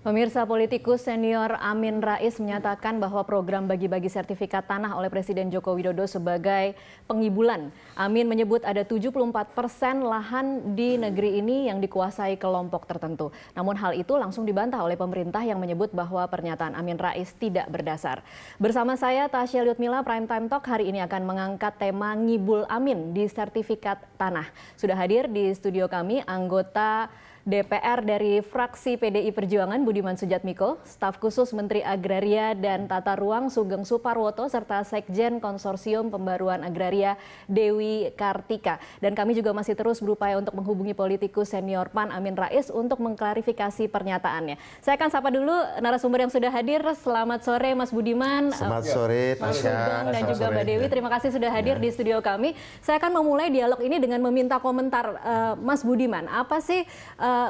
Pemirsa, politikus senior Amin Rais menyatakan bahwa program bagi-bagi sertifikat tanah oleh Presiden Joko Widodo sebagai pengibulan. Amin menyebut ada 74% lahan di negeri ini yang dikuasai kelompok tertentu. Namun hal itu langsung dibantah oleh pemerintah yang menyebut bahwa pernyataan Amin Rais tidak berdasar. Bersama saya Tasya Liutmila, Prime Time Talk hari ini akan mengangkat tema ngibul Amin di sertifikat tanah. Sudah hadir di studio kami anggota DPR dari fraksi PDI Perjuangan Budiman Sujatmiko, staf khusus Menteri Agraria dan Tata Ruang Sugeng Suparwoto, serta Sekjen Konsorsium Pembaruan Agraria Dewi Kartika. Dan kami juga masih terus berupaya untuk menghubungi politikus senior PAN Amin Rais untuk mengklarifikasi pernyataannya. Saya akan sapa dulu narasumber yang sudah hadir. Selamat sore Mas Budiman, selamat sore Mas Sugeng dan juga Mbak Dewi. Terima kasih sudah hadir di studio kami. Saya akan memulai dialog ini dengan meminta komentar Mas Budiman. Apa sih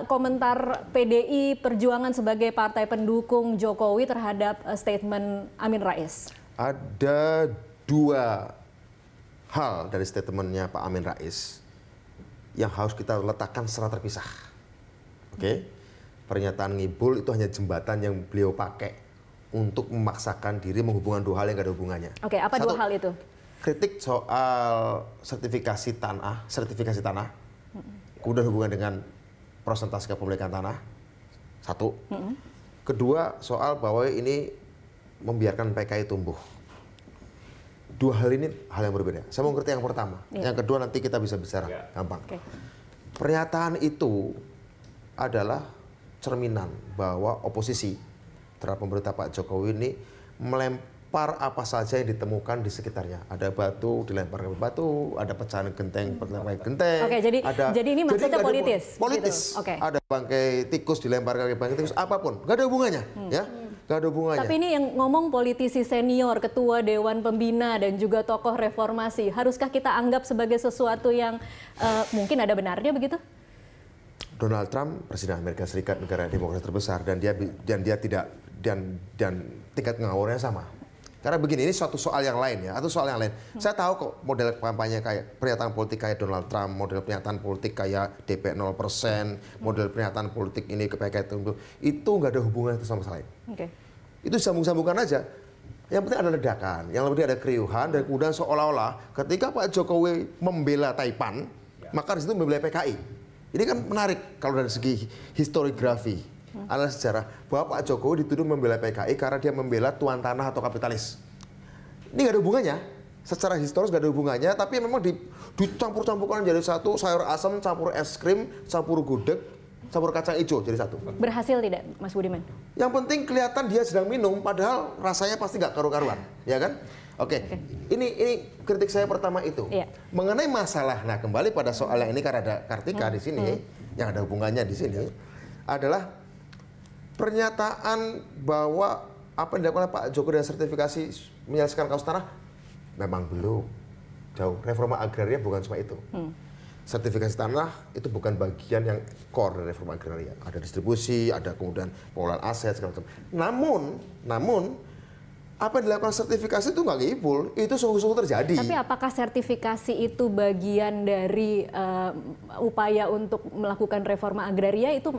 komentar PDI Perjuangan sebagai partai pendukung Jokowi terhadap statement Amin Rais? Ada dua hal dari statementnya Pak Amin Rais yang harus kita letakkan secara terpisah. Oke? Pernyataan ngibul itu hanya jembatan yang beliau pakai untuk memaksakan diri menghubungkan dua hal yang gak ada hubungannya. Oke, apa dua hal itu? Kritik soal sertifikasi tanah, kemudian hubungan dengan persentase kepemilikan tanah, satu. Kedua, soal bahwa ini membiarkan PKI tumbuh. Dua hal ini hal yang berbeda. Saya mau ngerti yang pertama. Yang kedua nanti kita bisa bicara gampang. Pernyataan itu adalah cerminan bahwa oposisi terhadap pemerintah Pak Jokowi ini melempar apa saja yang ditemukan di sekitarnya. Ada batu dilempar ke batu, ada pecahan genteng dilempar ke genteng. Oke, jadi ini maksudnya politis. Politis. Gitu. Okay. Ada bangkai tikus dilempar ke bangkai tikus, apapun. Gak ada hubungannya, ya. Gak ada hubungannya. Tapi ini yang ngomong politisi senior, ketua Dewan Pembina dan juga tokoh reformasi. Haruskah kita anggap sebagai sesuatu yang mungkin ada benarnya begitu? Donald Trump, Presiden Amerika Serikat, negara demokrasi terbesar, dan dia tidak dan tingkat ngawurnya sama. Karena begini, ini suatu soal yang lain ya, atau soal yang lain. Saya tahu kok model kampanye kayak pernyataan politik kayak Donald Trump, model pernyataan politik kayak DP 0%, model pernyataan politik ini kayak itu nggak ada hubungan itu sama sekali. Itu sambung-sambungkan aja. Yang penting ada ledakan, yang penting ada keriuhan, dan kemudian seolah-olah ketika Pak Jokowi membela Taipan, maka di situ membela PKI. Ini kan menarik kalau dari segi historiografi. Adalah sejarah bahwa Pak Jokowi dituduh membela PKI karena dia membela tuan tanah atau kapitalis. Ini nggak ada hubungannya, secara historis nggak ada hubungannya, tapi memang dicampur-campurkan jadi satu, sayur asam campur es krim, campur gudeg, campur kacang hijau jadi satu. Berhasil tidak, Mas Budiman? Yang penting kelihatan dia sedang minum, padahal rasanya pasti nggak karu-karuan, ya kan? Oke. Ini kritik saya pertama itu. Mengenai masalah, nah kembali pada soal yang ini karena ada Kartika di sini, yang ada hubungannya di sini adalah pernyataan bahwa apa yang dilakukan oleh Pak Jokowi dengan sertifikasi menyelesaikan kasus tanah memang belum jauh. Reforma agraria bukan cuma itu. Sertifikasi tanah itu bukan bagian yang core dari reforma agraria. Ada distribusi, ada kemudian pengelolaan aset segala macam. Namun apa yang dilakukan sertifikasi itu nggak ngibul, itu sungguh-sungguh terjadi. Tapi apakah sertifikasi itu bagian dari upaya untuk melakukan reforma agraria itu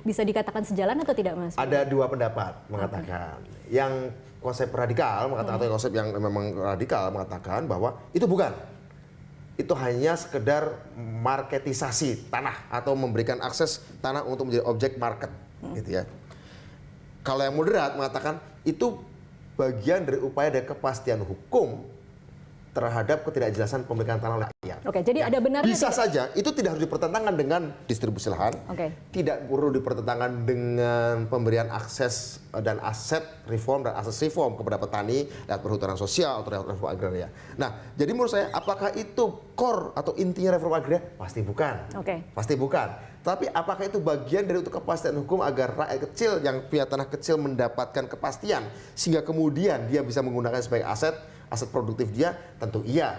bisa dikatakan sejalan atau tidak, Mas? Ada dua pendapat mengatakan. Yang konsep radikal mengatakan atau konsep yang memang radikal mengatakan bahwa itu bukan. Itu hanya sekedar marketisasi tanah atau memberikan akses tanah untuk menjadi objek market, gitu ya. Kalau yang moderat mengatakan itu bagian dari upaya dari kepastian hukum terhadap ketidakjelasan pemilikan tanah oleh rakyat. Oke, jadi ada benarnya bisa saja itu tidak harus dipertentangkan dengan distribusi lahan, tidak perlu dipertentangkan dengan pemberian akses dan aset reform dan akses reform kepada petani lewat perhutanan sosial atau lewat reforma agraria. Nah, jadi menurut saya apakah itu core atau intinya reforma agraria? Pasti bukan. Pasti bukan. Tapi apakah itu bagian dari untuk kepastian hukum agar rakyat kecil yang punya tanah kecil mendapatkan kepastian sehingga kemudian dia bisa menggunakan sebagai aset produktif dia? Tentu iya.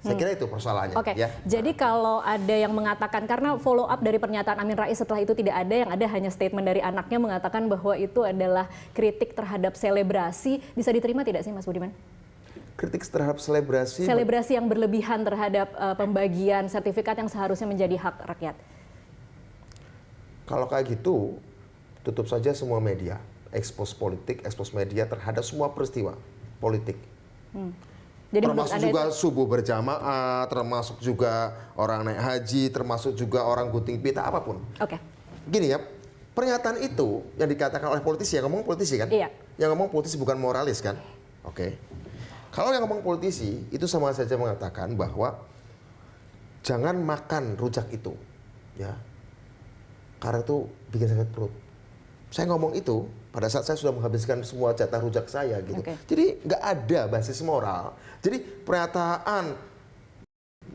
Saya kira itu persoalannya. Ya. Jadi kalau ada yang mengatakan, karena follow up dari pernyataan Amin Rais setelah itu tidak ada, yang ada hanya statement dari anaknya mengatakan bahwa itu adalah kritik terhadap selebrasi, bisa diterima tidak sih Mas Budiman? Kritik terhadap selebrasi? Selebrasi yang berlebihan terhadap pembagian sertifikat yang seharusnya menjadi hak rakyat. Kalau kayak gitu, tutup saja semua media, expose politik, expose media terhadap semua peristiwa politik. Jadi termasuk juga subuh berjamaah, termasuk juga orang naik haji, termasuk juga orang gunting pita, apapun. Oke. Gini ya, pernyataan itu yang dikatakan oleh politisi, yang ngomong politisi kan? Iya. Yang ngomong politisi bukan moralis kan? Oke. Kalau yang ngomong politisi, itu sama saja mengatakan bahwa jangan makan rujak itu. Ya. Karena itu bikin sakit perut. Saya ngomong itu pada saat saya sudah menghabiskan semua jatah rujak saya gitu. Oke. Jadi nggak ada basis moral. Jadi pernyataan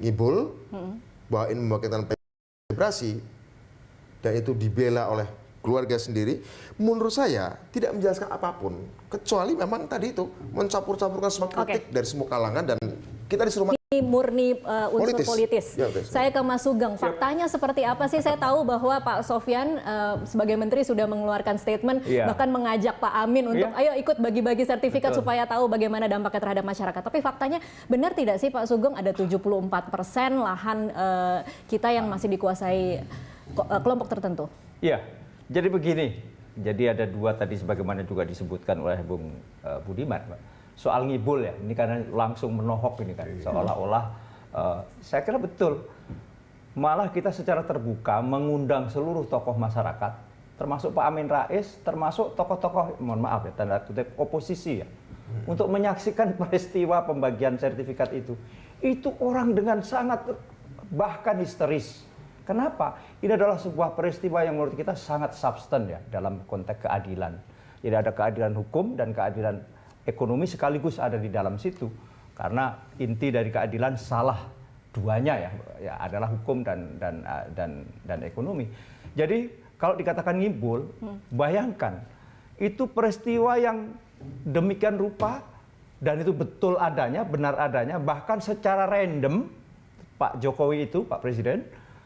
ngibul bahwa ini membangkitkan vibrasi dan itu dibela oleh keluarga sendiri, menurut saya tidak menjelaskan apapun kecuali memang tadi itu mencampur-campurkan semua kritik dari semua kalangan dan kita disuruh ini murni unsur politis. Ya, saya ke Mas Sugeng, faktanya seperti apa sih? Saya tahu bahwa Pak Sofyan sebagai menteri sudah mengeluarkan statement, bahkan mengajak Pak Amin untuk ayo ikut bagi-bagi sertifikat supaya tahu bagaimana dampaknya terhadap masyarakat. Tapi faktanya benar tidak sih Pak Sugeng ada 74% lahan kita yang masih dikuasai kelompok tertentu? Iya, jadi begini. Jadi ada dua tadi sebagaimana juga disebutkan oleh Bung Budiman, Pak. Soal ngibul ya, ini karena langsung menohok ini kan, seolah-olah saya kira betul. Malah kita secara terbuka mengundang seluruh tokoh masyarakat, termasuk Pak Amin Rais, termasuk tokoh-tokoh, mohon maaf ya, tanda kutip oposisi ya, untuk menyaksikan peristiwa pembagian sertifikat itu. Itu orang dengan sangat bahkan histeris. Kenapa? Ini adalah sebuah peristiwa yang menurut kita sangat substan ya dalam konteks keadilan. Jadi ada keadilan hukum dan keadilan ekonomi sekaligus ada di dalam situ. Karena inti dari keadilan salah duanya ya adalah hukum dan ekonomi. Jadi kalau dikatakan ngibul, bayangkan itu peristiwa yang demikian rupa dan itu betul adanya, benar adanya, bahkan secara random Pak Jokowi itu, Pak Presiden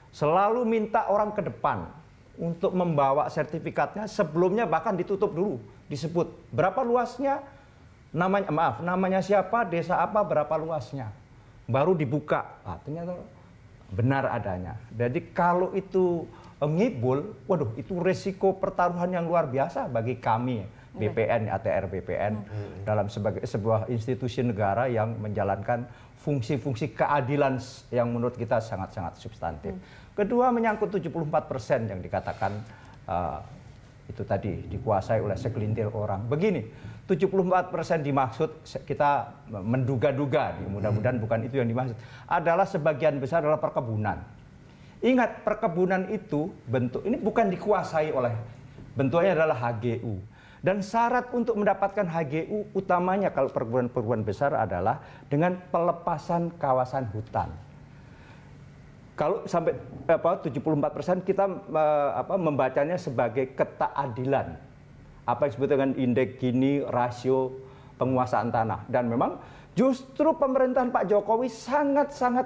selalu minta orang ke depan untuk membawa sertifikatnya, sebelumnya bahkan ditutup dulu, disebut berapa luasnya, namanya siapa, desa apa, berapa luasnya, baru dibuka. Ternyata benar adanya. Jadi kalau itu ngibul, waduh itu resiko pertaruhan yang luar biasa bagi kami BPN, ATR BPN dalam sebagai sebuah institusi negara yang menjalankan fungsi-fungsi keadilan yang menurut kita sangat-sangat substantif. Kedua, menyangkut 74% yang dikatakan itu tadi dikuasai oleh segelintir orang. Begini, 74% dimaksud, kita menduga-duga, mudah-mudahan bukan itu yang dimaksud, adalah sebagian besar adalah perkebunan. Ingat, perkebunan itu bentuk ini bukan dikuasai oleh, bentuknya adalah HGU. Dan syarat untuk mendapatkan HGU utamanya kalau perkebunan besar adalah dengan pelepasan kawasan hutan. Kalau sampai 74% kita membacanya sebagai ketakadilan. Apa yang disebut dengan indeks Gini rasio penguasaan tanah. Dan memang justru pemerintahan Pak Jokowi sangat-sangat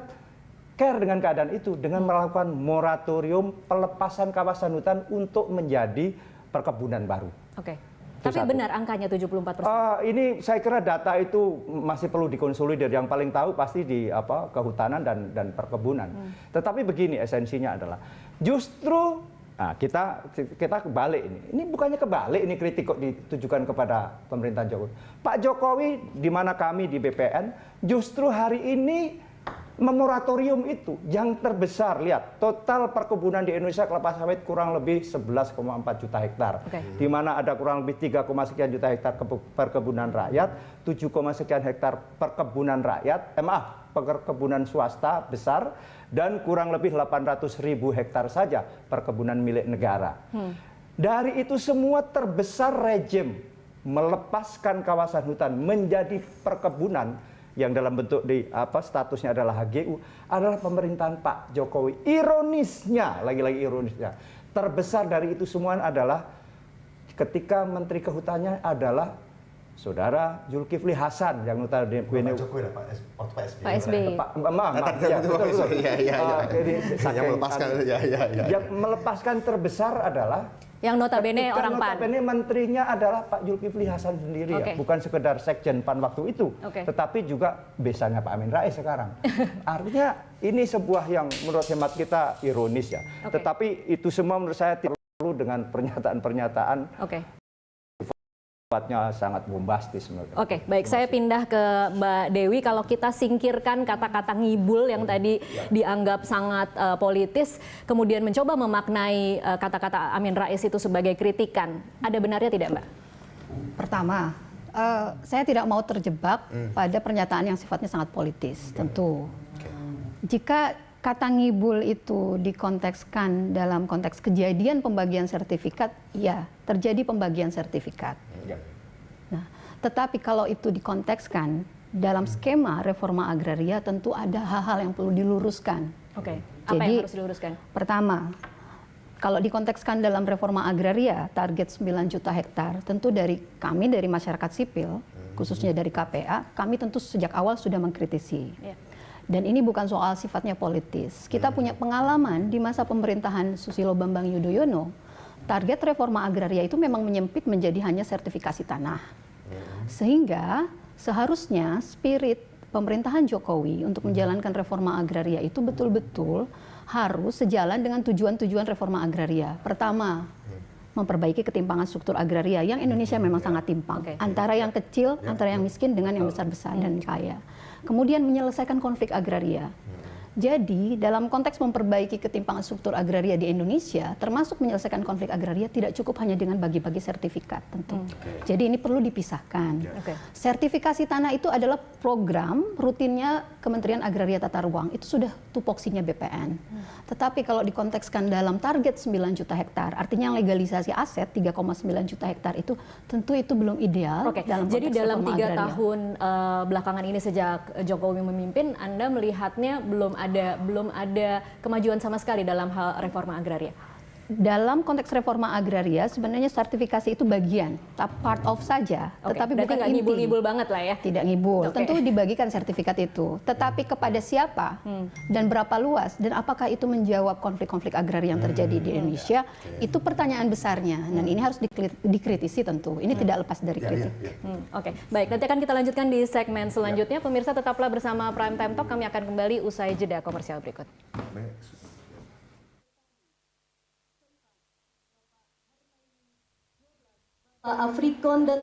care dengan keadaan itu dengan melakukan moratorium pelepasan kawasan hutan untuk menjadi perkebunan baru. Oke. Tapi benar angkanya 74%? Ini saya kira data itu masih perlu dikonsolidir. Yang paling tahu pasti di kehutanan dan perkebunan. Tetapi begini esensinya adalah justru kita kebalik ini. Ini bukannya kebalik, ini kritik kok ditujukan kepada pemerintahan Jokowi. Pak Jokowi, di mana kami di BPN, justru hari ini memoratorium itu yang terbesar. Lihat, total perkebunan di Indonesia kelapa sawit kurang lebih 11,4 juta hektar. Di mana ada kurang lebih 3, sekian juta hektar perkebunan rakyat, 7, sekian hektar perkebunan rakyat, perkebunan swasta besar, dan kurang lebih 800.000 hektar saja perkebunan milik negara. Dari itu semua terbesar rejim melepaskan kawasan hutan menjadi perkebunan yang dalam bentuk statusnya adalah HGU adalah pemerintahan Pak Jokowi. Ironisnya, lagi-lagi ironisnya, terbesar dari itu semua adalah ketika Menteri Kehutanannya adalah Saudara Zulkifli Hasan yang notabene Pak Jokowi lah, Pak SBY. Yang melepaskan terbesar adalah yang notabene orang PAN. Notabene menterinya adalah Pak Zulkifli Hasan sendiri ya, bukan sekedar sekjen PAN waktu itu, tetapi juga besarnya Pak Amin Rais sekarang. Artinya ini sebuah yang menurut hemat kita ironis ya. Tetapi itu semua menurut saya dengan pernyataan-pernyataan Oke. sifatnya sangat bombastis. Oke, baik. Saya pindah ke Mbak Dewi. Kalau kita singkirkan kata-kata ngibul yang tadi dianggap sangat politis, kemudian mencoba memaknai kata-kata Amin Rais itu sebagai kritikan, ada benarnya tidak, Mbak? Pertama, saya tidak mau terjebak pada pernyataan yang sifatnya sangat politis, tentu. Jika kata ngibul itu dikontekskan dalam konteks kejadian pembagian sertifikat, ya, terjadi pembagian sertifikat. Nah, tetapi kalau itu dikontekskan dalam skema reforma agraria, tentu ada hal-hal yang perlu diluruskan. Oke, apa Jadi, yang harus diluruskan? Pertama, kalau dikontekskan dalam reforma agraria, target 9 juta hektar, tentu dari kami, dari masyarakat sipil, khususnya dari KPA, kami tentu sejak awal sudah mengkritisi. Ya. Dan ini bukan soal sifatnya politis. Kita punya pengalaman di masa pemerintahan Susilo Bambang Yudhoyono, target reforma agraria itu memang menyempit menjadi hanya sertifikasi tanah. Sehingga seharusnya spirit pemerintahan Jokowi untuk menjalankan reforma agraria itu betul-betul harus sejalan dengan tujuan-tujuan reforma agraria. Pertama, memperbaiki ketimpangan struktur agraria yang Indonesia memang sangat timpang. Oke. Antara yang kecil, antara yang miskin dengan yang besar-besar dan kaya. Kemudian menyelesaikan konflik agraria. Jadi dalam konteks memperbaiki ketimpangan struktur agraria di Indonesia, termasuk menyelesaikan konflik agraria, tidak cukup hanya dengan bagi-bagi sertifikat tentu. Jadi ini perlu dipisahkan. Oke. Sertifikasi tanah itu adalah program rutinnya Kementerian Agraria Tata Ruang, itu sudah tupoksinya BPN. Tetapi kalau dikontekskan dalam target 9 juta hektar, artinya legalisasi aset 3,9 juta hektar itu tentu itu belum ideal. Oke, dalam jadi konteks dalam reforma 3 agraria. tahun belakangan ini sejak Jokowi memimpin, Anda melihatnya belum ada kemajuan sama sekali dalam hal reforma agraria. Dalam konteks reforma agraria sebenarnya sertifikasi itu bagian, part of saja, Oke, tetapi berarti bukan nggak inti. ngibul-ngibul banget lah ya. Tidak ngibul, Oke. tentu dibagikan sertifikat itu. Tetapi kepada siapa dan berapa luas dan apakah itu menjawab konflik-konflik agraria yang terjadi di Indonesia, itu pertanyaan besarnya. Dan ini harus dikritisi tentu. Ini tidak lepas dari kritik. Oke, baik. Nanti akan kita lanjutkan di segmen selanjutnya. Pemirsa tetaplah bersama Prime Time Talk. Kami akan kembali usai jeda komersial berikut. Afrikon dan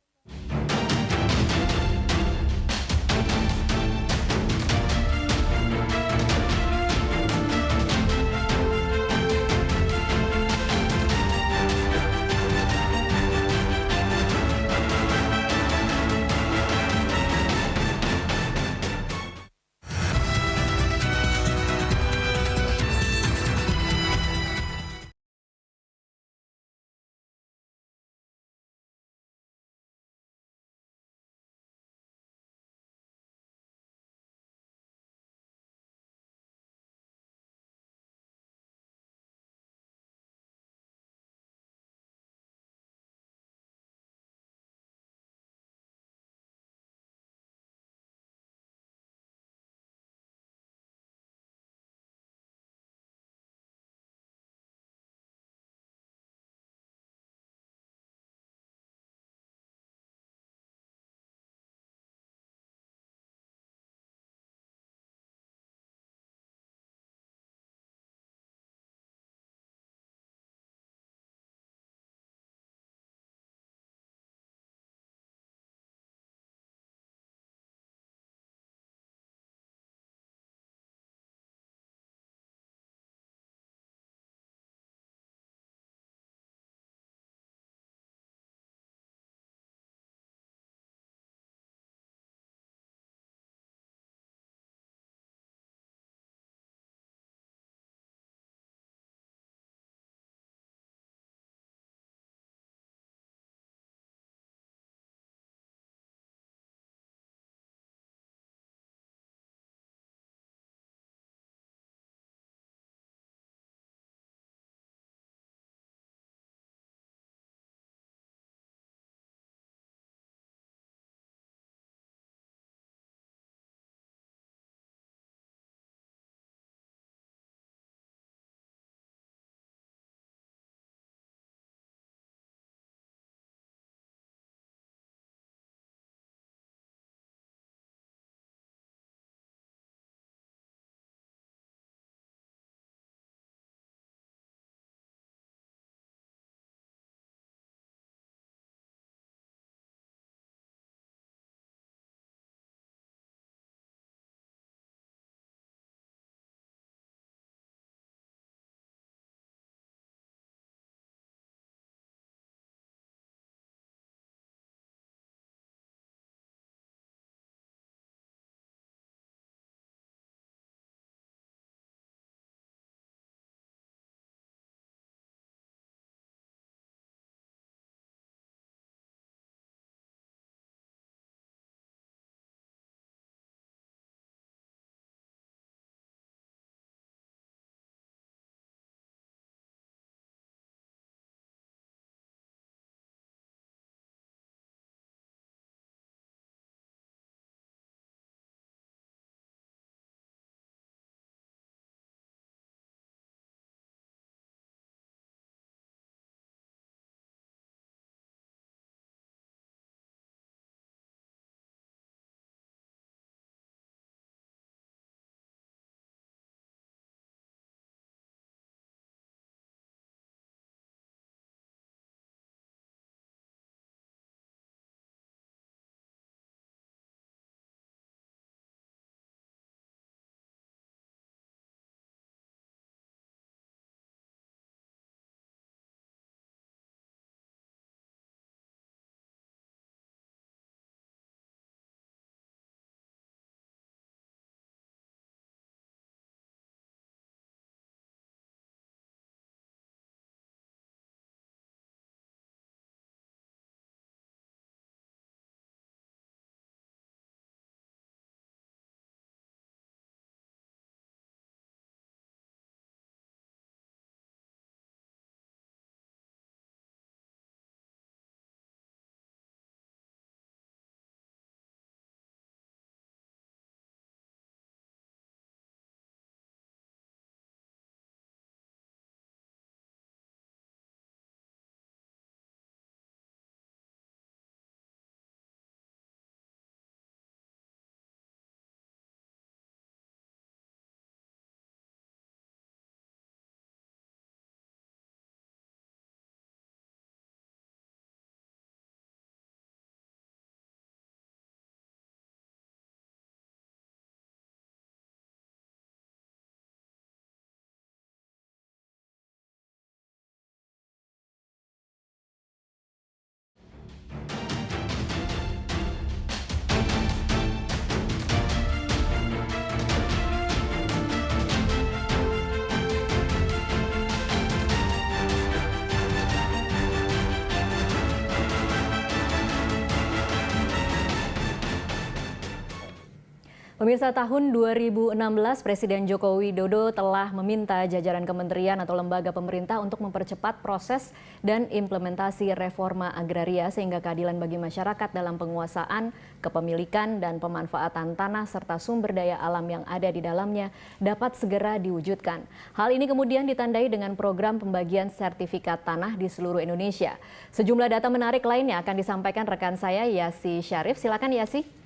Pemirsa, tahun 2016 Presiden Joko Widodo telah meminta jajaran kementerian atau lembaga pemerintah untuk mempercepat proses dan implementasi reforma agraria sehingga keadilan bagi masyarakat dalam penguasaan, kepemilikan, dan pemanfaatan tanah serta sumber daya alam yang ada di dalamnya dapat segera diwujudkan. Hal ini kemudian ditandai dengan program pembagian sertifikat tanah di seluruh Indonesia. Sejumlah data menarik lainnya akan disampaikan rekan saya Yasi Syarif. Silakan Yasi.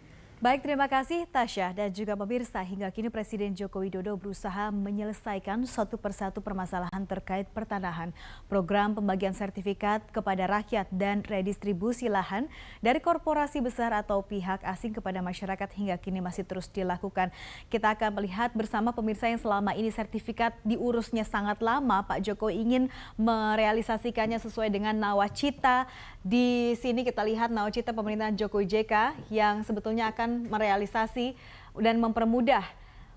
Baik, terima kasih Tasya dan juga pemirsa. Hingga kini Presiden Joko Widodo berusaha menyelesaikan satu persatu permasalahan terkait pertanahan, program pembagian sertifikat kepada rakyat dan redistribusi lahan dari korporasi besar atau pihak asing kepada masyarakat hingga kini masih terus dilakukan. Kita akan melihat bersama pemirsa yang selama ini sertifikat diurusnya sangat lama. Pak Jokowi ingin merealisasikannya sesuai dengan nawacita. Di sini kita lihat nawacita pemerintahan Jokowi JK yang sebetulnya akan merealisasi dan mempermudah.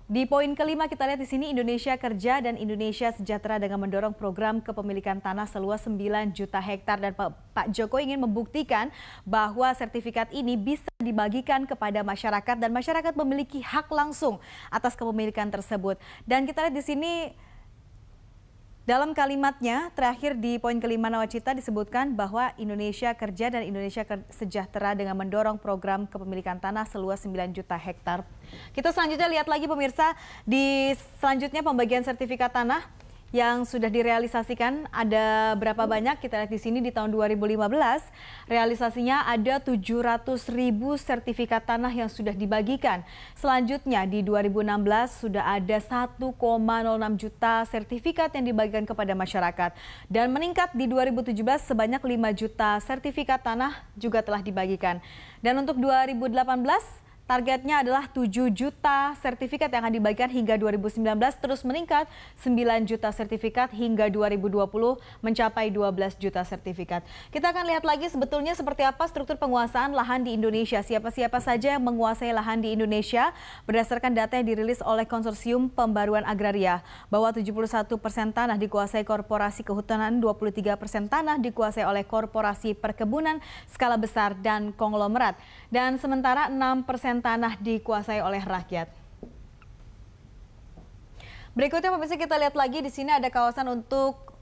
Di poin kelima kita lihat di sini Indonesia Kerja dan Indonesia Sejahtera dengan mendorong program kepemilikan tanah seluas 9 juta hektar dan Pak Jokowi ingin membuktikan bahwa sertifikat ini bisa dibagikan kepada masyarakat dan masyarakat memiliki hak langsung atas kepemilikan tersebut. Dan kita lihat di sini dalam kalimatnya, terakhir di poin kelima nawacita disebutkan bahwa Indonesia Kerja dan Indonesia Sejahtera dengan mendorong program kepemilikan tanah seluas 9 juta hektar. Kita selanjutnya lihat lagi pemirsa, di selanjutnya pembagian sertifikat tanah yang sudah direalisasikan ada berapa banyak? Kita lihat di sini di tahun 2015 realisasinya ada 700.000 sertifikat tanah yang sudah dibagikan. Selanjutnya di 2016 sudah ada 1,06 juta sertifikat yang dibagikan kepada masyarakat dan meningkat di 2017 sebanyak 5 juta sertifikat tanah juga telah dibagikan. Dan untuk 2018 targetnya adalah 7 juta sertifikat yang akan dibagikan hingga 2019 terus meningkat 9 juta sertifikat hingga 2020 mencapai 12 juta sertifikat. Kita akan lihat lagi sebetulnya seperti apa struktur penguasaan lahan di Indonesia. Siapa-siapa saja yang menguasai lahan di Indonesia berdasarkan data yang dirilis oleh Konsorsium Pembaruan Agraria bahwa 71% tanah dikuasai korporasi kehutanan, 23% tanah dikuasai oleh korporasi perkebunan skala besar dan konglomerat. Dan sementara 6% tanah dikuasai oleh rakyat. Berikutnya pemirsa kita lihat lagi di sini ada kawasan untuk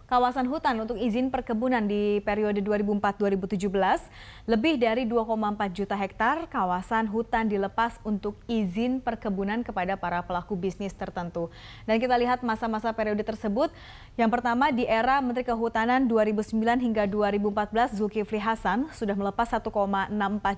kawasan hutan untuk izin perkebunan di periode 2004-2017 lebih dari 2,4 juta hektar kawasan hutan dilepas untuk izin perkebunan kepada para pelaku bisnis tertentu. Dan kita lihat masa-masa periode tersebut. Yang pertama di era Menteri Kehutanan 2009 hingga 2014 Zulkifli Hasan sudah melepas 1,64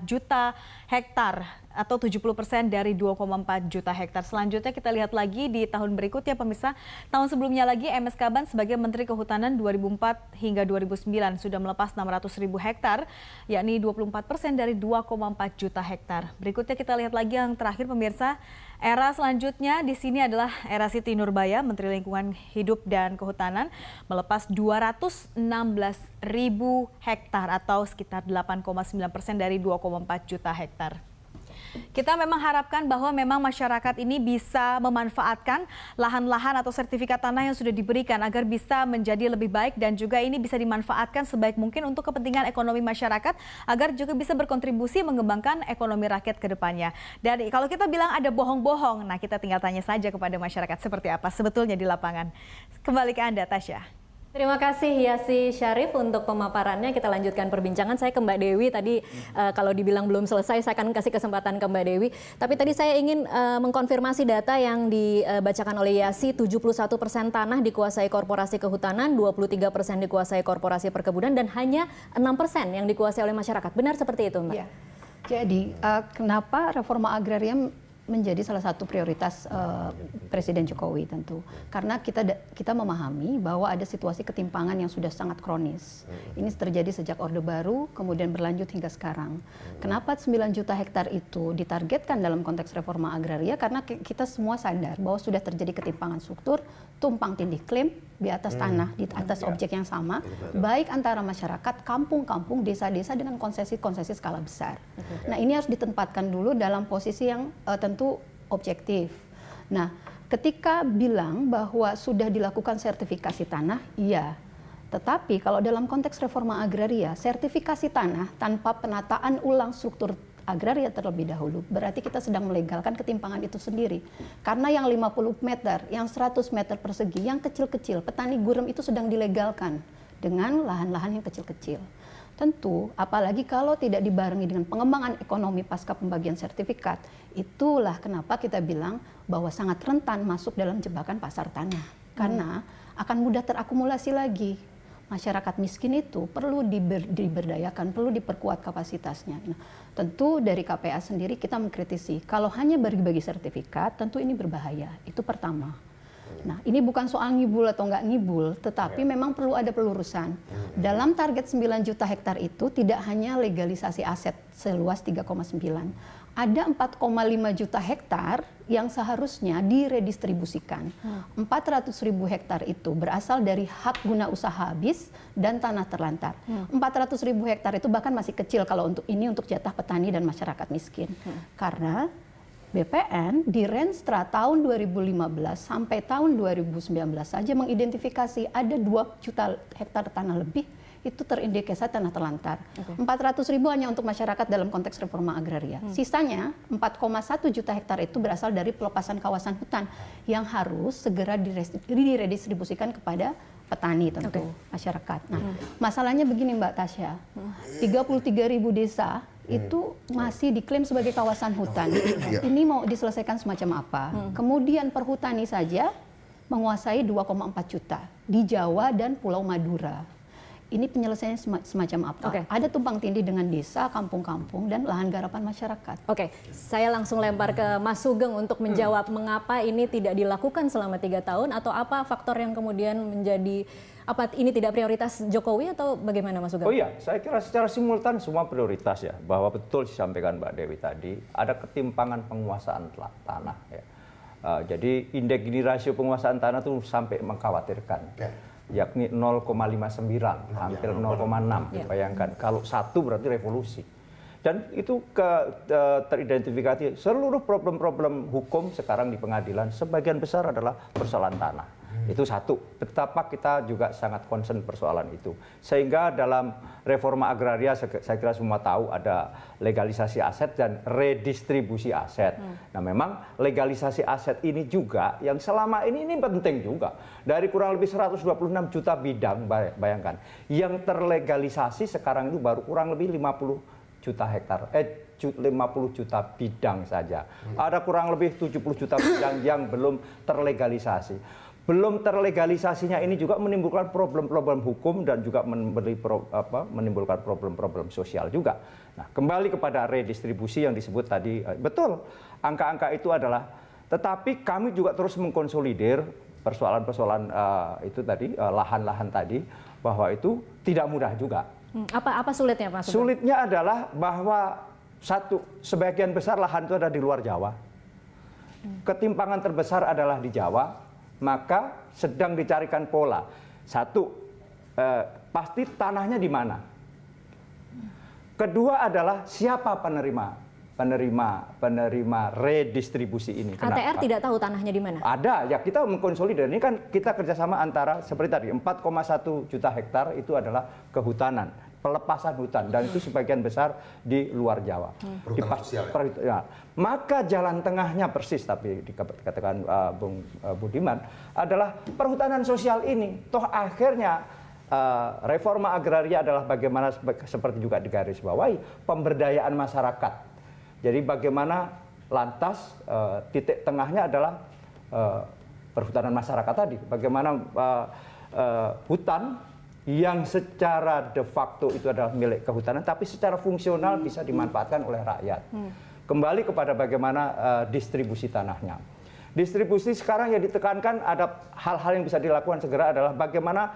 juta hektar atau 70% dari 2,4 juta hektar. Selanjutnya kita lihat lagi di tahun berikutnya pemirsa. Tahun sebelumnya lagi MS Kaban sebagai Menteri Kehutanan 2004 hingga 2009 sudah melepas 600.000 hektar, yakni 24% dari 2,4 juta hektar. Berikutnya kita lihat lagi yang terakhir pemirsa. Era selanjutnya di sini adalah era Siti Nurbaya, Menteri Lingkungan Hidup dan Kehutanan, melepas 216.000 hektar atau sekitar 8,9% dari 2,4 juta hektar. Kita memang harapkan bahwa memang masyarakat ini bisa memanfaatkan lahan-lahan atau sertifikat tanah yang sudah diberikan agar bisa menjadi lebih baik dan juga ini bisa dimanfaatkan sebaik mungkin untuk kepentingan ekonomi masyarakat agar juga bisa berkontribusi mengembangkan ekonomi rakyat ke depannya. Dan kalau kita bilang ada bohong-bohong, nah kita tinggal tanya saja kepada masyarakat seperti apa sebetulnya di lapangan. Kembali ke Anda, Tasya. Terima kasih Yasi Syarif untuk pemaparannya. Kita lanjutkan perbincangan. Saya ke Mbak Dewi tadi kalau dibilang belum selesai saya akan kasih kesempatan ke Mbak Dewi. Tapi tadi saya ingin mengkonfirmasi data yang dibacakan oleh Yasi, 71% tanah dikuasai korporasi kehutanan, 23% dikuasai korporasi perkebunan dan hanya 6% yang dikuasai oleh masyarakat. Benar seperti itu, Mbak? Ya. Jadi kenapa reforma agraria menjadi salah satu prioritas Presiden Jokowi tentu karena kita memahami bahwa ada situasi ketimpangan yang sudah sangat kronis. Ini terjadi sejak Orde Baru kemudian berlanjut hingga sekarang. Kenapa 9 juta hektar itu ditargetkan dalam konteks reforma agraria? Karena kita semua sadar bahwa sudah terjadi ketimpangan struktur, tumpang tindih klaim di atas tanah, di atas objek yang sama, baik antara masyarakat, kampung-kampung, desa-desa dengan konsesi-konsesi skala besar. Nah, ini harus ditempatkan dulu dalam posisi yang tentu objektif. Nah, ketika bilang bahwa sudah dilakukan sertifikasi tanah, iya. Tetapi kalau dalam konteks reforma agraria, sertifikasi tanah tanpa penataan ulang struktur agraria terlebih dahulu, berarti kita sedang melegalkan ketimpangan itu sendiri. Karena yang 50 meter, yang 100 meter persegi, yang kecil-kecil, petani gurem itu sedang dilegalkan dengan lahan-lahan yang kecil-kecil. Tentu, apalagi kalau tidak dibarengi dengan pengembangan ekonomi pasca pembagian sertifikat, itulah kenapa kita bilang bahwa sangat rentan masuk dalam jebakan pasar tanah. Karena akan mudah terakumulasi lagi. Masyarakat miskin itu perlu diberdayakan, perlu diperkuat kapasitasnya. Nah, tentu dari KPA sendiri kita mengkritisi, kalau hanya bagi-bagi sertifikat, tentu ini berbahaya. Itu pertama. Nah, ini bukan soal ngibul atau nggak ngibul, tetapi memang perlu ada pelurusan. Dalam target 9 juta hektar itu tidak hanya legalisasi aset seluas 3,9. Ada 4,5 juta hektar yang seharusnya diredistribusikan. 400.000 hektar itu berasal dari hak guna usaha habis dan tanah terlantar. 400.000 hektar itu bahkan masih kecil kalau untuk jatah petani dan masyarakat miskin. Karena BPN di Renstra tahun 2015 sampai tahun 2019 saja mengidentifikasi ada 2 juta hektar tanah lebih itu terindikasi tanah terlantar. 400.000 hanya untuk masyarakat dalam konteks reforma agraria. Sisanya 4,1 juta hektar itu berasal dari pelepasan kawasan hutan yang harus segera diredistribusikan kepada petani tentu, masyarakat. Nah, masalahnya begini Mbak Tasya, 33.000 desa itu masih diklaim sebagai kawasan hutan. Ini mau diselesaikan semacam apa? Kemudian perhutani saja menguasai 2,4 juta di Jawa dan Pulau Madura. Ini penyelesaiannya semacam apa? Ada tumpang tindih dengan desa, kampung-kampung, dan lahan garapan masyarakat. Oke, saya langsung lempar ke Mas Sugeng untuk menjawab mengapa ini tidak dilakukan selama 3 tahun atau apa faktor yang kemudian menjadi ini tidak prioritas Jokowi atau bagaimana Mas Sugeng? Oh iya, saya kira secara simultan semua prioritas ya, bahwa betul disampaikan Mbak Dewi tadi, ada ketimpangan penguasaan tanah ya. Jadi indeks Gini rasio penguasaan tanah itu sampai mengkhawatirkan. Yakni 0,59, hampir 0,6. Bayangkan, kalau 1 berarti revolusi. Dan itu teridentifikasi seluruh problem-problem hukum sekarang di pengadilan, sebagian besar adalah persoalan tanah. Itu satu, betapa kita juga sangat concern persoalan itu. Sehingga dalam reforma agraria, saya kira semua tahu ada legalisasi aset dan redistribusi aset. Nah memang legalisasi aset ini juga yang selama ini penting juga. Dari kurang lebih 126 juta bidang, bayangkan, yang terlegalisasi sekarang itu baru kurang lebih 50 juta hektar, 50 juta bidang saja. Ada kurang lebih 70 juta bidang yang belum terlegalisasi. Belum terlegalisasinya ini juga menimbulkan problem-problem hukum dan juga menimbulkan problem-problem sosial juga. Nah, kembali kepada redistribusi yang disebut tadi, betul, angka-angka itu adalah, tetapi kami juga terus mengkonsolidir persoalan-persoalan itu tadi, lahan-lahan tadi, bahwa itu tidak mudah juga. Apa sulitnya Pak Sugeng? Sulitnya adalah bahwa sebagian besar lahan itu ada di luar Jawa. Ketimpangan terbesar adalah di Jawa. Maka sedang dicarikan pola. Satu, pasti tanahnya di mana. Kedua adalah siapa penerima redistribusi ini. KTR tidak tahu tanahnya di mana? Ada, ya kita mengkonsolidir. Ini kan kita kerjasama antara seperti tadi 4,1 juta hektar itu adalah kehutanan, pelepasan hutan, dan itu sebagian besar di luar Jawa. Perhutanan sosial ya? Maka jalan tengahnya persis, tapi dikatakan Bung Budiman, adalah perhutanan sosial ini. Toh akhirnya reforma agraria adalah bagaimana, seperti juga digarisbawahi, pemberdayaan masyarakat. Jadi bagaimana lantas titik tengahnya adalah perhutanan masyarakat tadi. Bagaimana hutan yang secara de facto itu adalah milik kehutanan, tapi secara fungsional bisa dimanfaatkan oleh rakyat. Kembali kepada bagaimana distribusi tanahnya. Distribusi sekarang yang ditekankan, ada hal-hal yang bisa dilakukan segera adalah bagaimana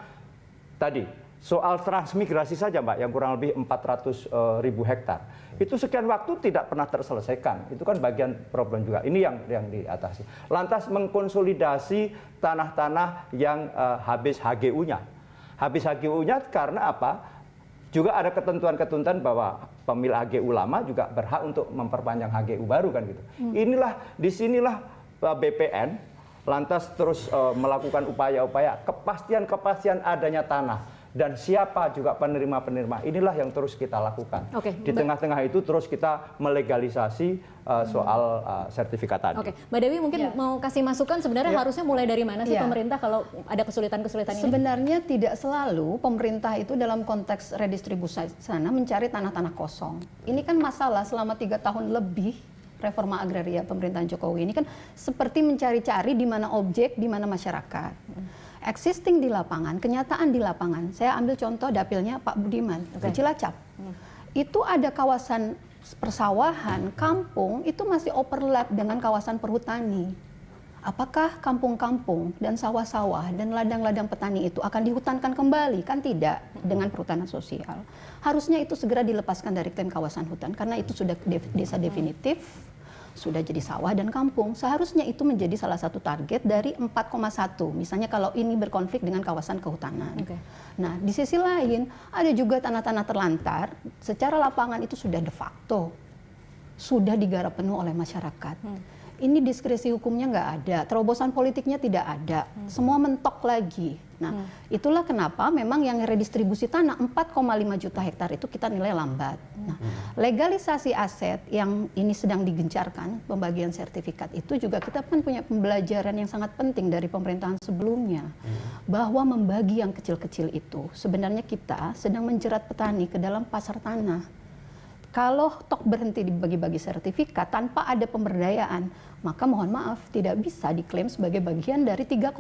tadi soal transmigrasi saja Mbak, yang kurang lebih 400.000 hektar. Itu sekian waktu tidak pernah terselesaikan. Itu kan bagian problem juga. Ini yang diatasi. Lantas mengkonsolidasi tanah-tanah yang habis HGU-nya. Habis HGU-nya karena apa? Juga ada ketentuan-ketentuan bahwa pemilik HGU lama juga berhak untuk memperpanjang HGU baru kan gitu. Disinilah BPN lantas terus melakukan upaya-upaya kepastian adanya tanah dan siapa juga penerima-penerima. Inilah yang terus kita lakukan. Oke, Di tengah-tengah itu terus kita melegalisasi soal sertifikat tadi. Oke, Mbak Dewi mungkin mau kasih masukan sebenarnya harusnya mulai dari mana sih pemerintah kalau ada kesulitan-kesulitan ini? Sebenarnya tidak selalu pemerintah itu dalam konteks redistribusi sana mencari tanah-tanah kosong. Ini kan masalah selama 3 tahun lebih reforma agraria pemerintahan Jokowi ini kan seperti mencari-cari di mana objek, di mana masyarakat. Existing di lapangan, kenyataan di lapangan. Saya ambil contoh dapilnya Pak Budiman di Cilacap. Itu ada kawasan persawahan, kampung itu masih overlap dengan kawasan perhutani. Apakah kampung-kampung dan sawah-sawah dan ladang-ladang petani itu akan dihutankan kembali? Kan tidak dengan perhutanan sosial. Harusnya itu segera dilepaskan dari klaim kawasan hutan karena itu sudah desa definitif, sudah jadi sawah dan kampung. Seharusnya itu menjadi salah satu target dari 4,1. Misalnya kalau ini berkonflik dengan kawasan kehutanan. Nah, di sisi lain ada juga tanah-tanah terlantar secara lapangan itu sudah de facto sudah digarap penuh oleh masyarakat. Ini diskresi hukumnya nggak ada, terobosan politiknya tidak ada, semua mentok lagi. Nah, itulah kenapa memang yang redistribusi tanah 4,5 juta hektar itu kita nilai lambat. Nah, legalisasi aset yang ini sedang digencarkan, pembagian sertifikat itu juga kita kan punya pembelajaran yang sangat penting dari pemerintahan sebelumnya. Bahwa membagi yang kecil-kecil itu, sebenarnya kita sedang menjerat petani ke dalam pasar tanah. Kalau tok berhenti dibagi-bagi sertifikat tanpa ada pemberdayaan, maka mohon maaf tidak bisa diklaim sebagai bagian dari 3,9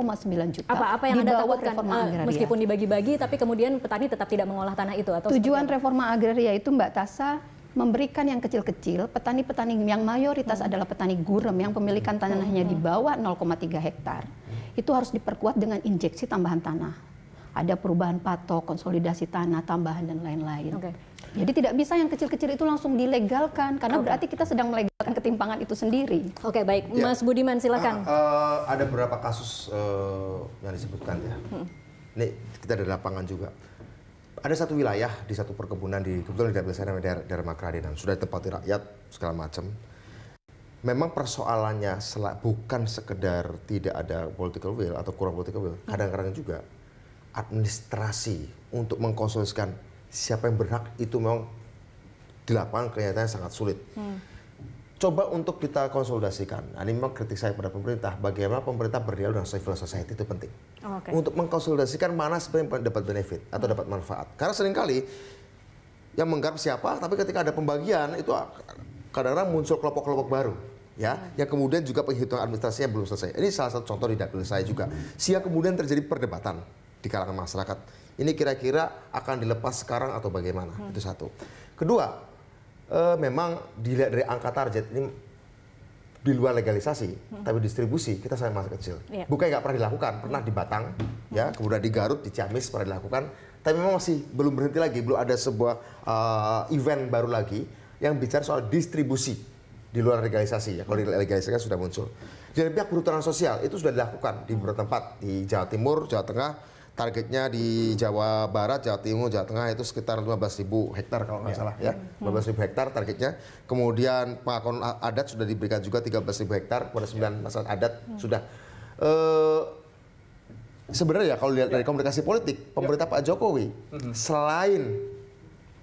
juta. Apa yang Anda bawah takutkan reforma agraria. meskipun dibagi-bagi tapi kemudian petani tetap tidak mengolah tanah itu atau Tujuan reforma agraria itu Mbak Tasa memberikan yang kecil-kecil, petani-petani yang mayoritas adalah petani gurem yang pemilikan tanahnya di bawah 0,3 hektar. Itu harus diperkuat dengan injeksi tambahan tanah. Ada perubahan patok, konsolidasi tanah, tambahan dan lain-lain. Jadi tidak bisa yang kecil-kecil itu langsung dilegalkan karena berarti kita sedang melegalkan ketimpangan itu sendiri. Oke, baik. Mas Budiman silakan. Ada beberapa kasus yang disebutkan ya. Ini kita dari lapangan juga. Ada satu wilayah di satu perkebunan kebetulan di dapil saya namanya daerah Makradenan, sudah ditempati rakyat segala macam. Memang persoalannya bukan sekedar tidak ada political will atau kurang political will, kadang-kadang juga administrasi untuk mengkonsolidasikan siapa yang berhak itu memang di lapangan kelihatannya sangat sulit. Coba untuk kita konsolidasikan. Nah, ini memang kritik saya pada pemerintah. Bagaimana pemerintah berdialog dengan civil society itu penting. Untuk mengkonsolidasikan mana sebenarnya yang dapat benefit atau dapat manfaat. Karena seringkali yang menggarap siapa, tapi ketika ada pembagian itu kadang-kadang muncul kelompok-kelompok baru. Ya, yang kemudian juga penghitungan administrasinya belum selesai. Ini salah satu contoh di dapil saya juga. Sehingga kemudian terjadi perdebatan di kalangan masyarakat. Ini kira-kira akan dilepas sekarang atau bagaimana? Itu satu. Kedua, memang dilihat dari angka target ini di luar legalisasi, tapi distribusi kita sangat masih kecil. Bukannya nggak pernah dilakukan, pernah di Batang, ya, kemudian di Garut, di Ciamis pernah dilakukan, tapi memang masih belum berhenti lagi, belum ada sebuah event baru lagi yang bicara soal distribusi di luar legalisasi. Ya, kalau dilegalisasikan sudah muncul. Dari pihak perhutanan sosial itu sudah dilakukan di beberapa tempat di Jawa Timur, Jawa Tengah. Targetnya di Jawa Barat, Jawa Timur, Jawa Tengah itu sekitar 15.000 hektar kalau nggak salah ya. 15.000 hektar targetnya. Kemudian pengakuan adat sudah diberikan juga 13.000 hektar kepada 9 masyarakat adat sudah. Sebenarnya kalau lihat dari komunikasi politik, pemerintah Pak Jokowi selain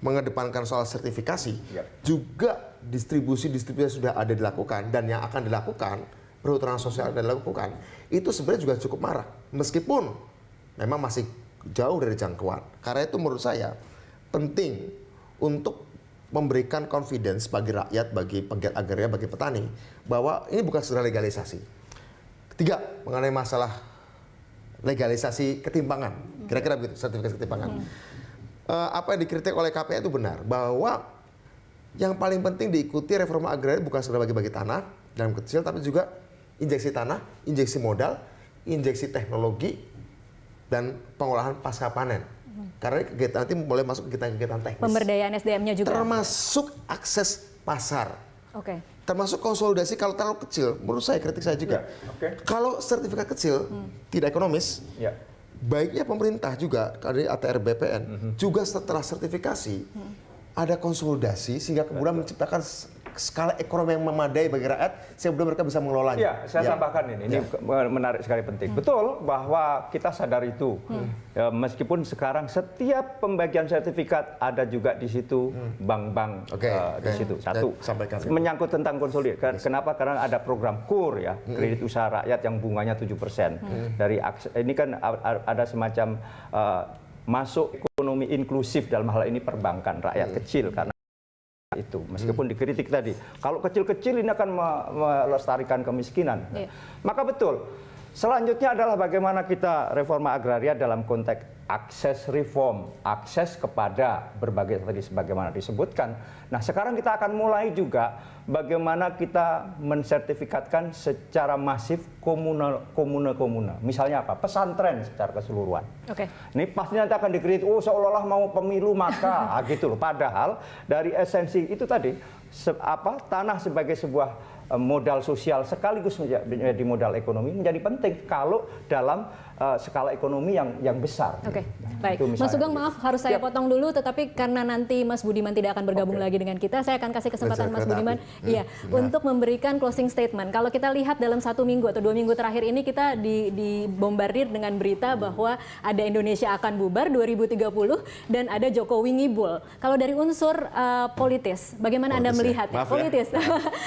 mengedepankan soal sertifikasi, juga distribusi sudah ada dilakukan dan yang akan dilakukan, perhutanan sosial yang dilakukan, itu sebenarnya juga cukup marah. Meskipun memang masih jauh dari jangkauan. Karena itu menurut saya penting untuk memberikan confidence bagi rakyat, bagi pegiat agraria, bagi petani bahwa ini bukan sekedar legalisasi. Ketiga, mengenai masalah legalisasi ketimpangan. Kira-kira begitu, sertifikasi ketimpangan. Apa yang dikritik oleh KPI itu benar bahwa yang paling penting diikuti reforma agraria bukan sekedar bagi-bagi tanah dalam kecil, tapi juga injeksi tanah, injeksi modal, injeksi teknologi, dan pengolahan pasca panen. Karena kegiatan nanti mulai masuk kegiatan-kegiatan teknis. Pemberdayaan SDM-nya juga. Termasuk akses pasar. Termasuk konsolidasi kalau terlalu kecil. Menurut saya, kritik saya juga. Kalau sertifikat kecil, tidak ekonomis, baiknya pemerintah juga, dari ATR BPN, juga setelah sertifikasi, ada konsolidasi sehingga kemudian menciptakan skala ekonomi yang memadai bagi rakyat sebelum mereka bisa mengelolanya. Ya, saya tambahkan ini menarik sekali penting. Betul bahwa kita sadar itu. Ya, meskipun sekarang setiap pembagian sertifikat ada juga di situ bank-bank di situ. Satu, menyangkut tentang konsolidasi. Kenapa? Karena ada program KUR ya, kredit usaha rakyat yang bunganya 7%. Dari ini kan ada semacam masuk ekonomi inklusif dalam hal ini perbankan rakyat kecil karena itu meskipun dikritik tadi kalau kecil-kecil ini akan melestarikan kemiskinan. Maka betul selanjutnya adalah bagaimana kita reforma agraria dalam konteks akses reform, akses kepada berbagai tadi sebagaimana disebutkan. Nah, sekarang kita akan mulai juga bagaimana kita mensertifikatkan secara masif komuna. Misalnya apa? Pesantren secara keseluruhan. Ini pasti nanti akan dikritik, oh seolah-olah mau pemilu maka gitu loh. Padahal dari esensi itu tadi tanah sebagai sebuah modal sosial sekaligus menjadi modal ekonomi menjadi penting kalau dalam skala ekonomi yang besar. Baik. Mas Sugeng, maaf harus saya potong dulu, tetapi karena nanti Mas Budiman tidak akan bergabung lagi dengan kita, saya akan kasih kesempatan Mas Budiman untuk memberikan closing statement. Kalau kita lihat dalam 1 minggu atau 2 minggu terakhir ini kita dibombardir dengan berita bahwa ada Indonesia akan bubar 2030 dan ada Jokowi ngibul. Kalau dari unsur politis, bagaimana Anda melihat? Politis.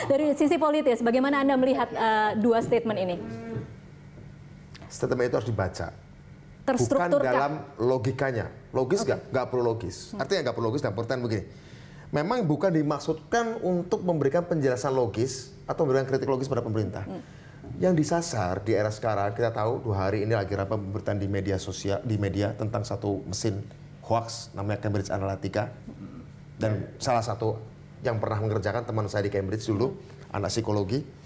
Dari sisi politis, bagaimana Anda melihat dua statement ini? Statement itu harus dibaca. Terstruktur bukan dalam logikanya. Logis nggak perlu logis. Artinya nggak perlu logis dan pertanyaan begini. Memang bukan dimaksudkan untuk memberikan penjelasan logis atau memberikan kritik logis pada pemerintah. Yang disasar di era sekarang, kita tahu 2 hari ini lagi ramai pemberitaan di media sosial, di media tentang satu mesin hoax namanya Cambridge Analytica. Dan salah satu yang pernah mengerjakan teman saya di Cambridge dulu, anak psikologi.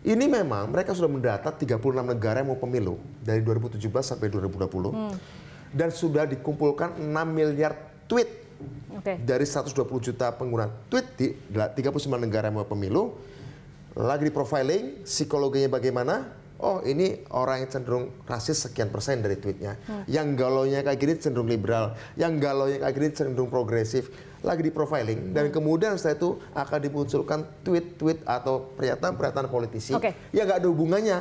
Ini memang mereka sudah mendata 36 negara yang mau pemilu dari 2017 sampai 2020 dan sudah dikumpulkan 6 miliar tweet dari 120 juta pengguna tweet di 39 negara yang mau pemilu. Lagi di profiling psikologinya bagaimana? Oh, ini orang yang cenderung rasis sekian persen dari tweetnya. Yang galaunya kayak gini cenderung liberal, yang galaunya kayak gini cenderung progresif. Lagi di profiling dan kemudian setelah itu akan dimunculkan tweet-tweet atau pernyataan-pernyataan politisi yang nggak ada hubungannya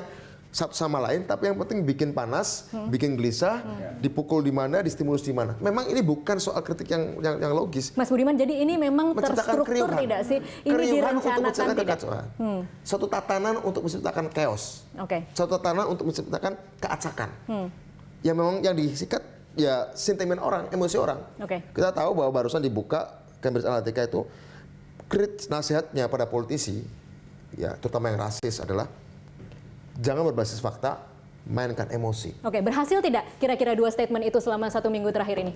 satu sama lain, tapi yang penting bikin panas, bikin gelisah, dipukul di mana, distimulus di mana. Memang ini bukan soal kritik yang logis. Mas Budiman, jadi ini memang terstruktur keriuhan. Tidak sih? Ini direncanakan tidak? Suatu tatanan untuk menciptakan chaos. Suatu tatanan untuk menciptakan keacakan. Yang memang yang disikat ya sentimen orang, emosi orang. Kita tahu bahwa barusan dibuka Cambridge Analytica itu nasihatnya pada politisi, ya terutama yang rasis adalah jangan berbasis fakta, mainkan emosi. Berhasil tidak kira-kira 2 statement itu selama 1 minggu terakhir ini?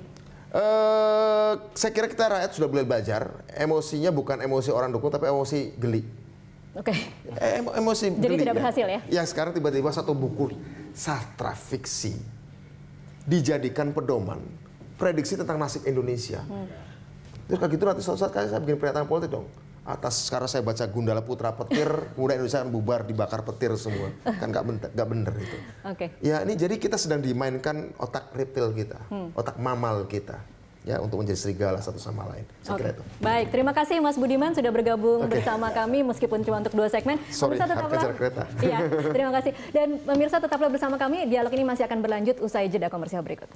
Saya kira kita rakyat sudah boleh belajar, emosinya bukan emosi orang dukung tapi emosi geli. Emosi jadi geli, tidak berhasil ya? Yang sekarang tiba-tiba satu buku sastra fiksi dijadikan pedoman prediksi tentang nasib Indonesia. Terus kayak gitu nanti suatu saat saya bikin pernyataan politik dong. Atas sekarang saya baca Gundala Putra petir, kemudian Indonesia akan bubar dibakar petir semua. Kan nggak bener itu. Ya ini jadi kita sedang dimainkan otak reptil kita, otak mamal kita. Ya, untuk menjadi serigala satu sama lain. Saya kira itu. Baik, terima kasih Mas Budiman sudah bergabung bersama kami meskipun cuma untuk 2 segmen. Sorry, kejar kereta. Iya, terima kasih. Dan pemirsa tetaplah bersama kami, dialog ini masih akan berlanjut usai jeda komersial berikut.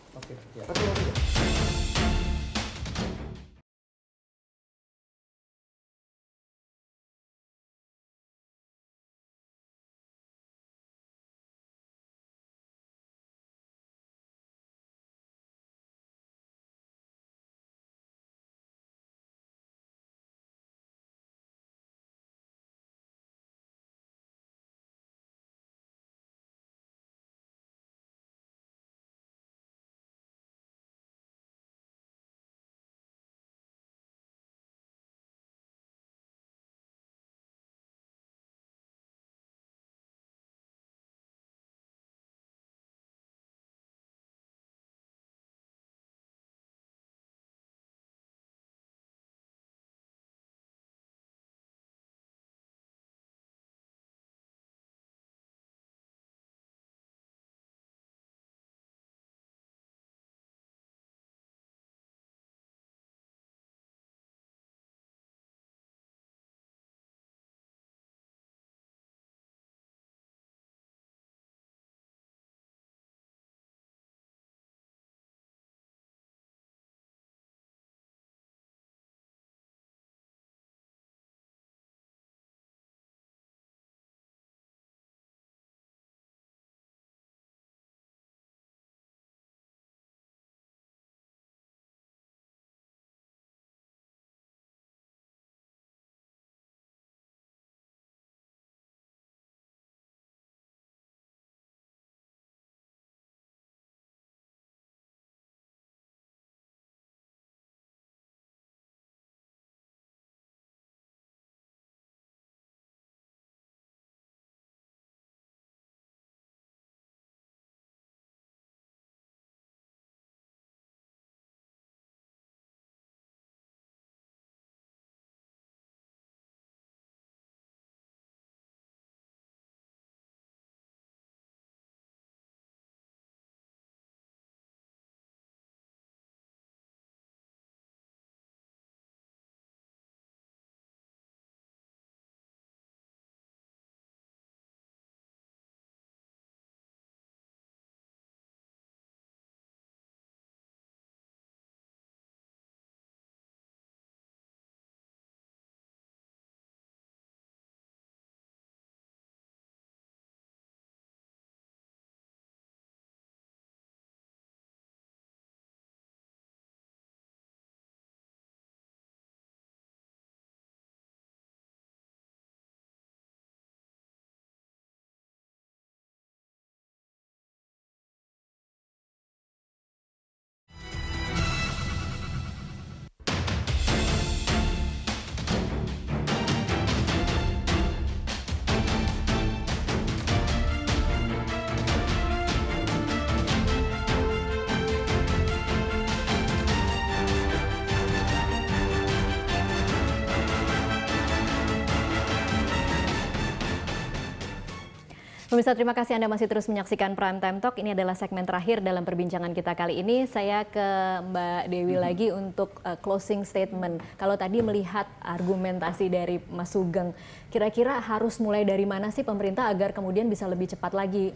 Pemirsa, terima kasih Anda masih terus menyaksikan Prime Time Talk. Ini adalah segmen terakhir dalam perbincangan kita kali ini. Saya ke Mbak Dewi lagi untuk closing statement. Kalau tadi melihat argumentasi dari Mas Sugeng, kira-kira harus mulai dari mana sih pemerintah agar kemudian bisa lebih cepat lagi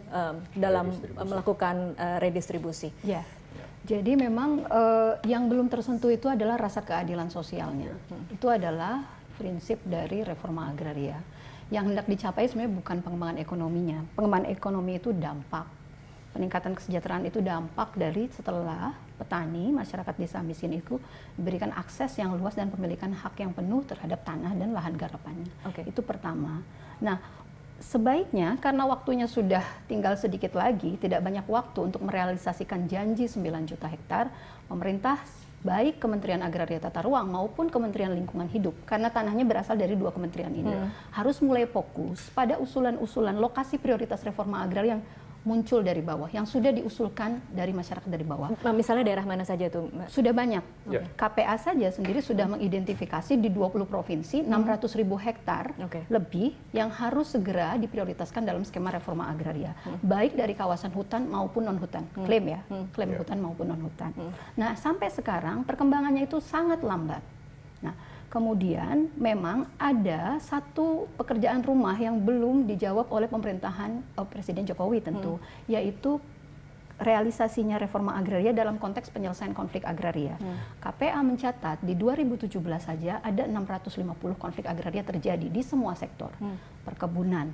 dalam melakukan redistribusi? Ya. Jadi memang yang belum tersentuh itu adalah rasa keadilan sosialnya. Itu adalah prinsip dari reforma agraria. Yang hendak dicapai sebenarnya bukan pengembangan ekonominya. Pengembangan ekonomi itu dampak. Peningkatan kesejahteraan itu dampak dari setelah petani, masyarakat desa miskin itu diberikan akses yang luas dan pemilikan hak yang penuh terhadap tanah dan lahan garapannya. Itu pertama. Nah, sebaiknya karena waktunya sudah tinggal sedikit lagi, tidak banyak waktu untuk merealisasikan janji 9 juta hektar, pemerintah baik Kementerian Agraria Tata Ruang maupun Kementerian Lingkungan Hidup, karena tanahnya berasal dari dua kementerian ini, harus mulai fokus pada usulan-usulan lokasi prioritas reforma agraria yang muncul dari bawah, yang sudah diusulkan dari masyarakat dari bawah. Misalnya daerah mana saja tuh, Mbak? Sudah banyak. KPA saja sendiri sudah mengidentifikasi di 20 provinsi 600.000 hektar lebih yang harus segera diprioritaskan dalam skema reforma agraria. Baik dari kawasan hutan maupun non-hutan. Klaim ya, klaim hutan maupun non-hutan. Nah, sampai sekarang perkembangannya itu sangat lambat. Nah, kemudian memang ada satu pekerjaan rumah yang belum dijawab oleh pemerintahan Presiden Jokowi tentu, yaitu realisasinya reforma agraria dalam konteks penyelesaian konflik agraria. KPA mencatat di 2017 saja ada 650 konflik agraria terjadi di semua sektor. Perkebunan,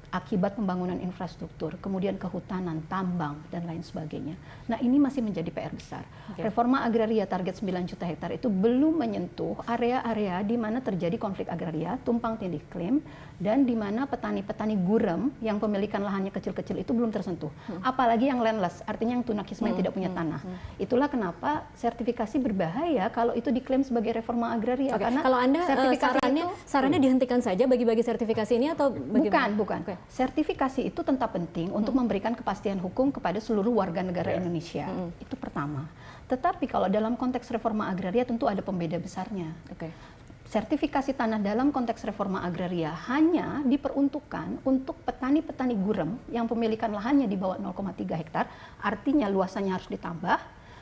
akibat pembangunan infrastruktur, kemudian kehutanan, tambang, dan lain sebagainya. Nah, ini masih menjadi PR besar. Reforma agraria target 9 juta hektar itu belum menyentuh area-area di mana terjadi konflik agraria, tumpang tindih klaim, dan di mana petani-petani gurem yang pemilikan lahannya kecil-kecil itu belum tersentuh. Apalagi yang landless, artinya yang tunakisme yang tidak punya tanah. Itulah kenapa sertifikasi berbahaya kalau itu diklaim sebagai reforma agraria. Karena kalau Anda sertifikasi sarannya dihentikan saja bagi-bagi sertifikasi ini atau bagaimana? Bukan. Sertifikasi itu tetap penting untuk memberikan kepastian hukum kepada seluruh warga negara Indonesia. Itu pertama. Tetapi kalau dalam konteks reforma agraria tentu ada pembeda besarnya. Sertifikasi tanah dalam konteks reforma agraria hanya diperuntukkan untuk petani-petani gurem yang pemilikan lahannya di bawah 0,3 hektar, artinya luasannya harus ditambah.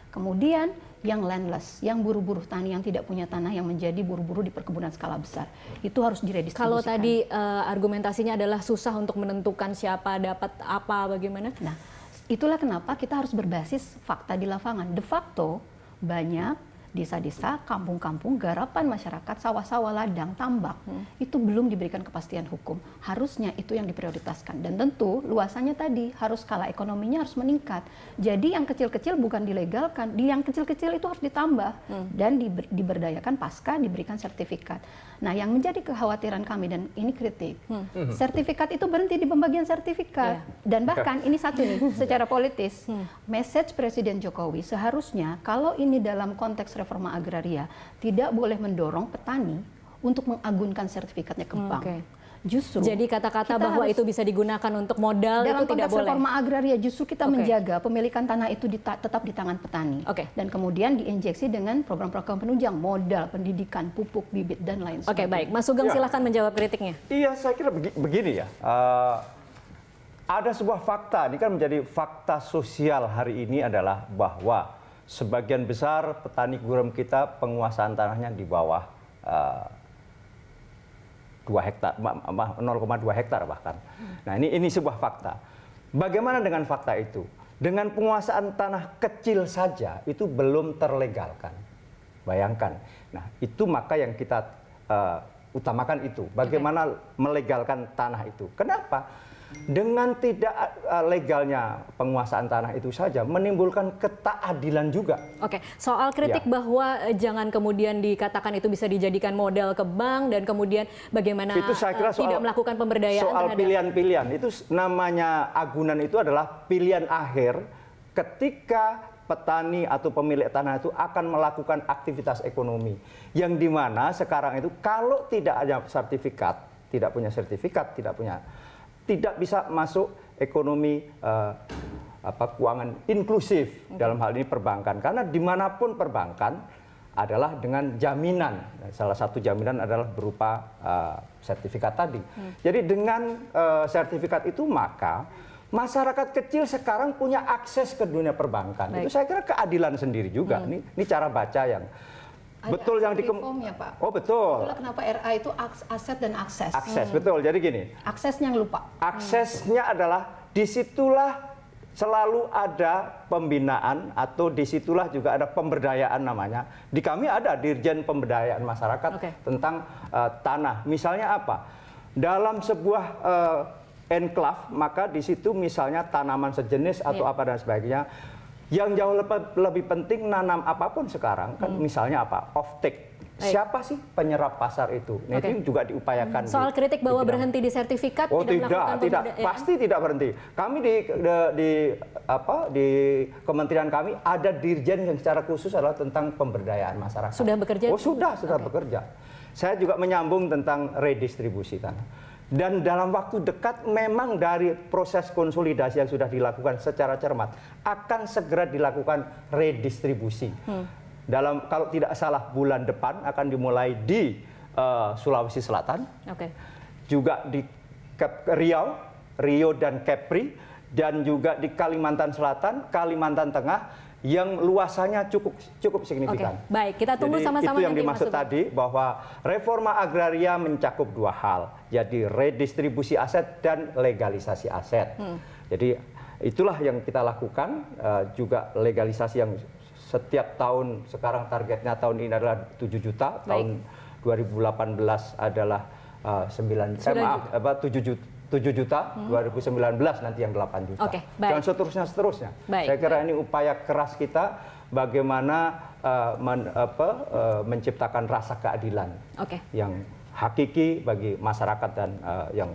Kemudian yang landless, yang buruh-buruh tani yang tidak punya tanah yang menjadi buruh-buruh di perkebunan skala besar, itu harus diredistribusikan. Kalau tadi argumentasinya adalah susah untuk menentukan siapa dapat apa, bagaimana? Nah, itulah kenapa kita harus berbasis fakta di lapangan. De facto banyak desa-desa, kampung-kampung, garapan masyarakat, sawah-sawah, ladang, tambak, itu belum diberikan kepastian hukum. Harusnya itu yang diprioritaskan. Dan tentu luasannya tadi harus skala ekonominya harus meningkat. Jadi yang kecil-kecil bukan dilegalkan, yang kecil-kecil itu harus ditambah dan diberdayakan pasca diberikan sertifikat. Nah, yang menjadi kekhawatiran kami, dan ini kritik, sertifikat itu berhenti di pembagian sertifikat. Dan bahkan ini satu nih, secara politis, message Presiden Jokowi seharusnya kalau ini dalam konteks reforma agraria tidak boleh mendorong petani untuk mengagunkan sertifikatnya ke bank. Justru jadi kata-kata bahwa itu bisa digunakan untuk modal dalam itu tidak boleh. Dalam konteks reforma agraria justru kita menjaga pemilikan tanah itu tetap di tangan petani. Dan kemudian diinjeksi dengan program-program penunjang, modal, pendidikan, pupuk, bibit, dan lain sebagainya. Baik. Mas Sugeng silahkan menjawab kritiknya. Iya, saya kira begini ya. Ada sebuah fakta, ini kan menjadi fakta sosial hari ini adalah bahwa sebagian besar petani gurem kita penguasaan tanahnya di bawah 2 hektar, 0,2 hektar bahkan. Nah, ini sebuah fakta. Bagaimana dengan fakta itu? Dengan penguasaan tanah kecil saja itu belum terlegalkan. Bayangkan. Nah, itu maka yang kita utamakan itu. Bagaimana melegalkan tanah itu? Kenapa? Dengan tidak legalnya penguasaan tanah itu saja menimbulkan ketaadilan juga. Soal kritik bahwa jangan kemudian dikatakan itu bisa dijadikan modal ke bank dan kemudian bagaimana itu saya kira tidak melakukan pemberdayaan soal pilihan-pilihan. Itu namanya agunan itu adalah pilihan akhir ketika petani atau pemilik tanah itu akan melakukan aktivitas ekonomi. Yang dimana sekarang itu kalau tidak ada sertifikat, tidak punya sertifikat, tidak bisa masuk ekonomi keuangan inklusif dalam hal ini perbankan. Karena dimanapun perbankan adalah dengan jaminan. Salah satu jaminan adalah berupa sertifikat tadi. Jadi dengan sertifikat itu maka masyarakat kecil sekarang punya akses ke dunia perbankan. Baik. Itu saya kira keadilan sendiri juga. Ini cara baca yang betul yang reformnya, Pak. Oh betul. Itulah kenapa RA itu aset dan akses. Akses betul. Jadi gini. Aksesnya yang lupa. Aksesnya adalah disitulah selalu ada pembinaan atau disitulah juga ada pemberdayaan namanya. Di kami ada Dirjen Pemberdayaan Masyarakat tentang tanah. Misalnya apa? Dalam sebuah enclave maka di situ misalnya tanaman sejenis atau apa dan sebagainya. Yang jauh lebih penting nanam apapun sekarang kan misalnya apa? Offtake. Siapa sih penyerap pasar itu? Nah, itu juga diupayakan. Soal kritik bahwa berhenti di sertifikat, tidak, pasti tidak berhenti. Kami di kementerian kami ada dirjen yang secara khusus adalah tentang pemberdayaan masyarakat. Sudah bekerja? Oh sudah bekerja. Saya juga menyambung tentang redistribusi tanah. Dan dalam waktu dekat memang dari proses konsolidasi yang sudah dilakukan secara cermat akan segera dilakukan redistribusi. Kalau tidak salah bulan depan akan dimulai di Sulawesi Selatan, juga di Riau dan Kepri, dan juga di Kalimantan Selatan, Kalimantan Tengah yang luasannya cukup signifikan. Baik, kita tunggu sama-sama. Itu yang dimaksud tadi bahwa reforma agraria mencakup dua hal, jadi redistribusi aset dan legalisasi aset. Jadi itulah yang kita lakukan, juga legalisasi yang setiap tahun, sekarang targetnya tahun ini adalah 7 juta, tahun 2018 adalah 7 juta, 2019 nanti yang 8 juta. Dan seterusnya. Saya kira ini upaya keras kita bagaimana menciptakan rasa keadilan yang hakiki bagi masyarakat dan yang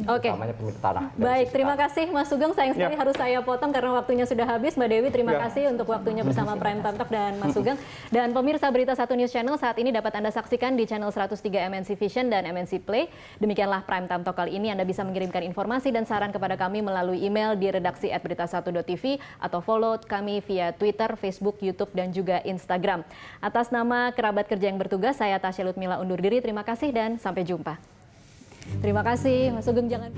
utamanya pemilik tanah. Baik, terima kasih Mas Sugeng. Sayang sekali harus saya potong karena waktunya sudah habis. Mbak Dewi, terima kasih untuk waktunya bersama Prime Time Talk dan Mas Sugeng. Dan pemirsa Berita 1 News Channel saat ini dapat Anda saksikan di channel 103 MNC Vision dan MNC Play. Demikianlah Prime Time Talk kali ini. Anda bisa mengirimkan informasi dan saran kepada kami melalui email di redaksi@berita1.tv atau follow kami via Twitter, Facebook, YouTube, dan juga Instagram. Atas nama kerabat kerja yang bertugas, saya Tasya Lutmila undur diri. Terima kasih dan sampai jumpa. Terima kasih, Mas Sugeng. Jangan